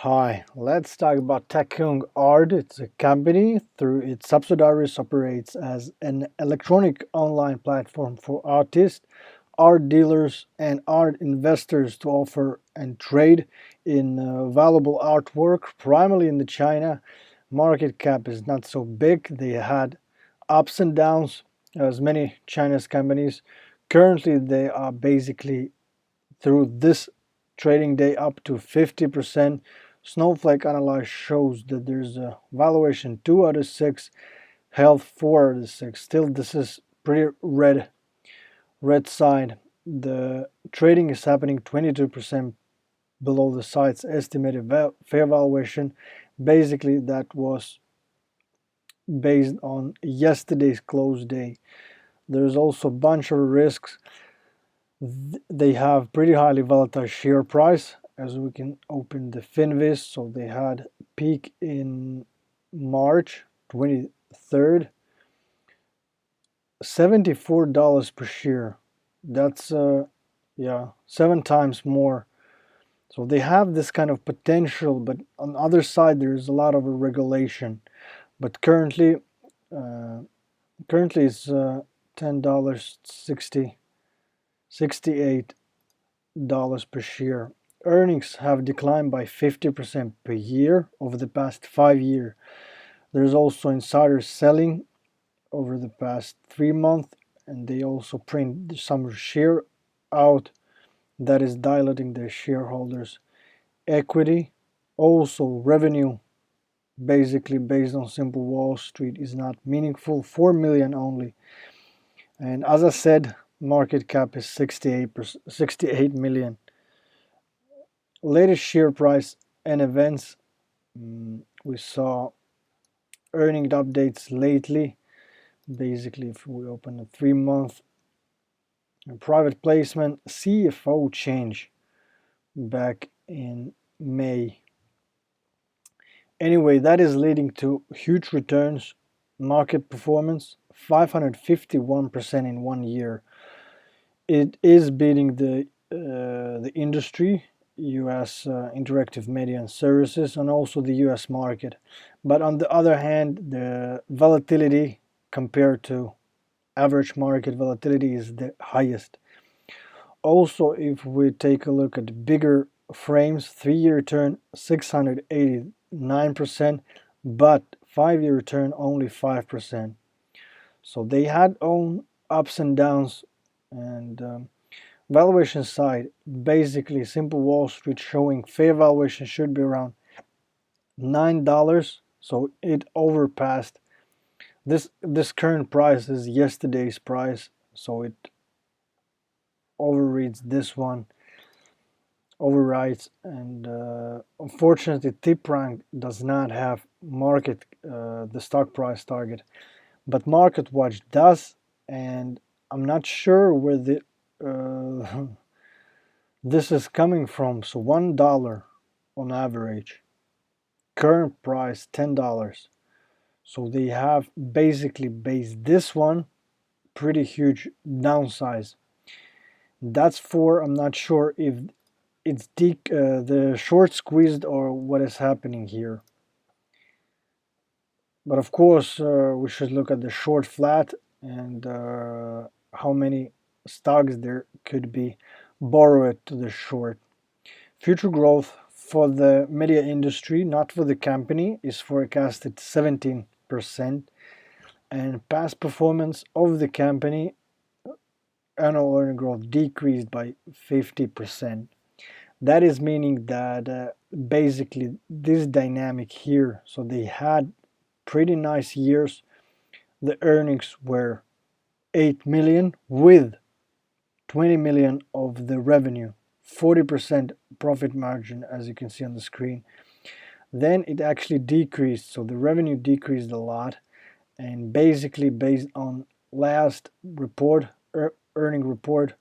Hi, let's talk about Takung Art. It's a company through its subsidiaries operates as an electronic online platform for artists, art dealers, and art investors to offer and trade in valuable artwork, primarily in the China. Market cap is not so big. They had ups and downs as many Chinese companies. Currently, they are basically through this trading day up to 50%. Snowflake analysis shows that there's a valuation 2 out of 6, health 4 out of 6. Still, this is pretty red side. The trading is happening 22% below the site's estimated fair valuation. Basically, that was based on yesterday's close day. There's also a bunch of risks. They have pretty highly volatile share price, as we can open the Finviz. So they had peak in March 23rd, $74 per share. That's yeah, 7 times more. So they have this kind of potential, but on the other side there's a lot of regulation. But currently it's $10.68 per share. Earnings have declined by 50% per year over the past 5 years. There's also insider selling over the past 3 months, and they also print some share out that is diluting their shareholders' equity. Also, revenue, basically based on simple Wall Street, is not meaningful, 4 million only. And as I said, market cap is 68 million. Latest share price and events, we saw earning updates lately. Basically, if we open a 3-month private placement, CFO change back in May. Anyway, that is leading to huge returns, market performance 551% in 1 year. It is beating the industry, US interactive media and services, and also the US market. But on the other hand, the volatility compared to average market volatility is the highest. Also, if we take a look at bigger frames, 3-year return 689%, but 5-year return only 5%. So they had own ups and downs. And valuation side, basically simple Wall Street showing fair valuation should be around $9, so it overpassed. This current price is yesterday's price, so it overreads this one, overrides. And unfortunately, TipRank does not have market the stock price target, but MarketWatch does, and I'm not sure where the this is coming from. So $1 on average, current price $10. So they have basically based this one pretty huge downsize. That's for, I'm not sure if it's the short squeezed or what is happening here. But of course, we should look at the short flat and how many stocks there could be borrowed to the short. Future growth for the media industry, not for the company, is forecasted 17%, and past performance of the company, annual earning growth decreased by 50%. That is meaning that basically this dynamic here, so they had pretty nice years. The earnings were 8 million with 20 million of the revenue, 40% profit margin, as you can see on the screen. Then it actually decreased, so the revenue decreased a lot, and basically based on last report, earning report,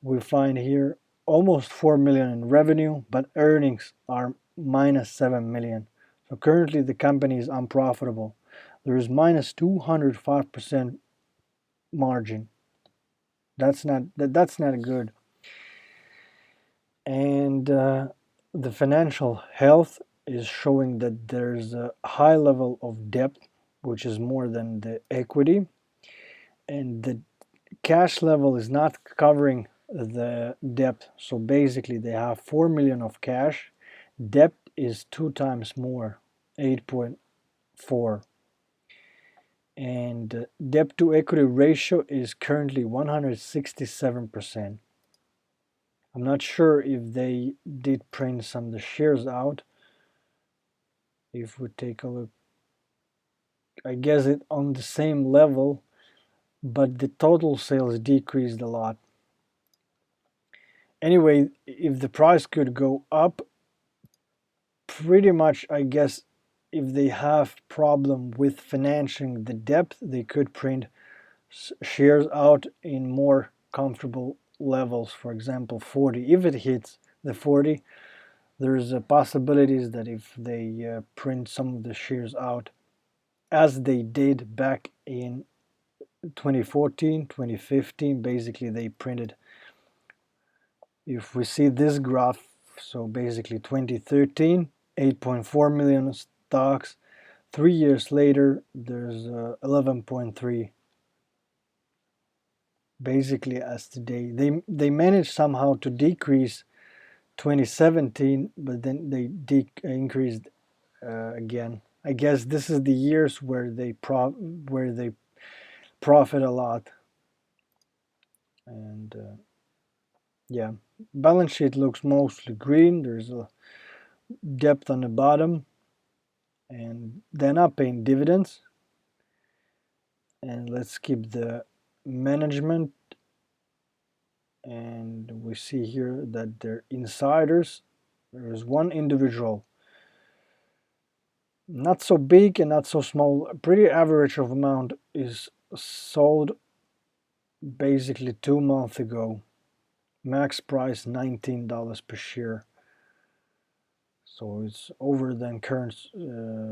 we find here almost 4 million in revenue, but earnings are minus 7 million. So currently the company is unprofitable. There is minus 205% margin. That's not good. And the financial health is showing that there's a high level of debt, which is more than the equity, and the cash level is not covering the debt. So basically they have 4 million of cash, debt is 2 times more, 8.4, and debt to equity ratio is currently 167%. I'm not sure if they did print some of the shares out. If we take a look, I guess it on the same level, but the total sales decreased a lot. Anyway, if the price could go up, pretty much, I guess, if they have problem with financing the debt, they could print shares out in more comfortable levels. For example, 40. If it hits the 40, there's a possibilities that if they print some of the shares out as they did back in 2014, 2015, basically they printed, if we see this graph, so basically 2013, 8.4 million stocks. 3 years later, there's 11.3. Basically, as today, they managed somehow to decrease 2017, but then they increased again. I guess this is the years where they profit a lot, and yeah, balance sheet looks mostly green. There's a debt on the bottom, and they're not paying dividends. And let's skip the management, and we see here that they're insiders. There is one individual, not so big and not so small, pretty average of amount, is sold basically 2 months ago. Max price $19 per share. So it's over than current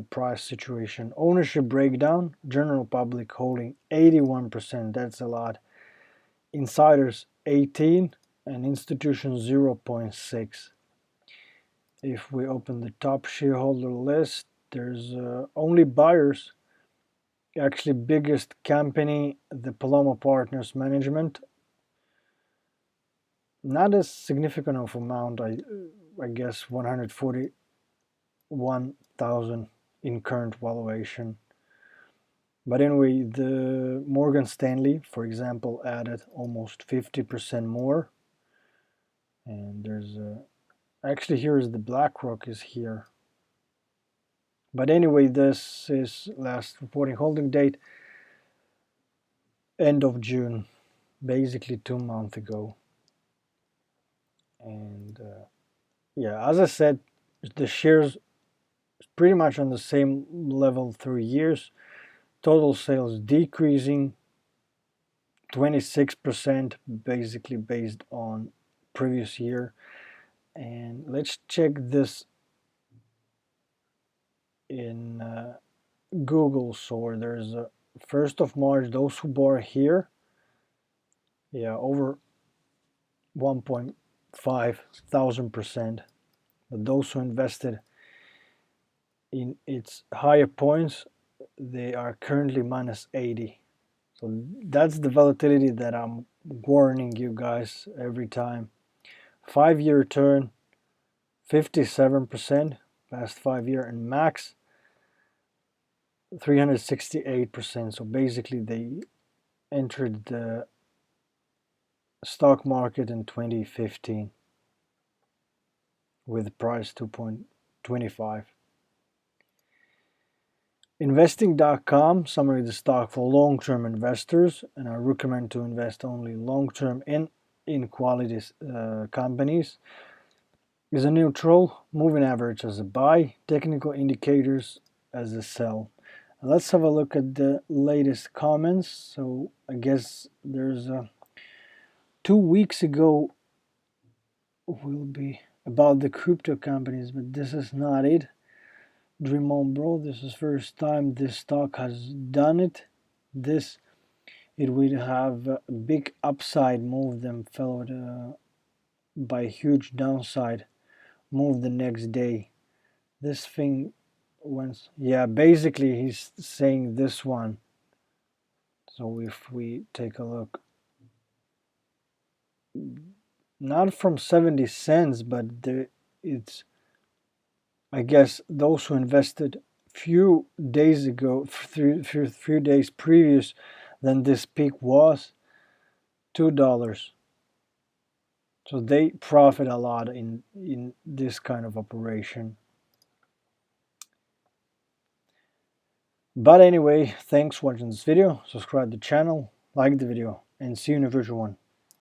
price situation. Ownership breakdown, general public holding 81%, that's a lot. Insiders 18 and institutions 0.6. If we open the top shareholder list, there's only buyers. Actually, biggest company, the Paloma Partners Management. Not as significant of amount, I guess 141,000 in current valuation. But anyway, the Morgan Stanley, for example, added almost 50% more. And there's actually here is the BlackRock is here. But anyway, this is last reporting holding date, end of June, basically 2 months ago. And yeah, as I said, the shares pretty much on the same level through years. Total sales decreasing 26%, basically based on previous year. And let's check this in Google. So there's a 1st of March, those who bought here, yeah, over 1,500%. But those who invested in its higher points, they are currently minus 80. So that's the volatility that I'm warning you guys every time. 5-year return 57% past 5 year, and max 368%. So basically they entered the stock market in 2015 with price 2.25. Investing.com, summary of the stock for long-term investors, and I recommend to invest only long-term in quality companies. Is a neutral, moving average as a buy, technical indicators as a sell. And let's have a look at the latest comments. So I guess there's 2 weeks ago will be about the crypto companies, but this is not it. Dream on, bro. This is first time this stock has done it. It would have a big upside move, then followed by a huge downside move the next day. This thing went, yeah, basically he's saying this one. So if we take a look, not from 70 cents, but it's, I guess, those who invested few days ago, few days previous than this peak was, $2. So they profit a lot in this kind of operation. But anyway, thanks for watching this video. Subscribe to the channel, like the video, and see you in the future one.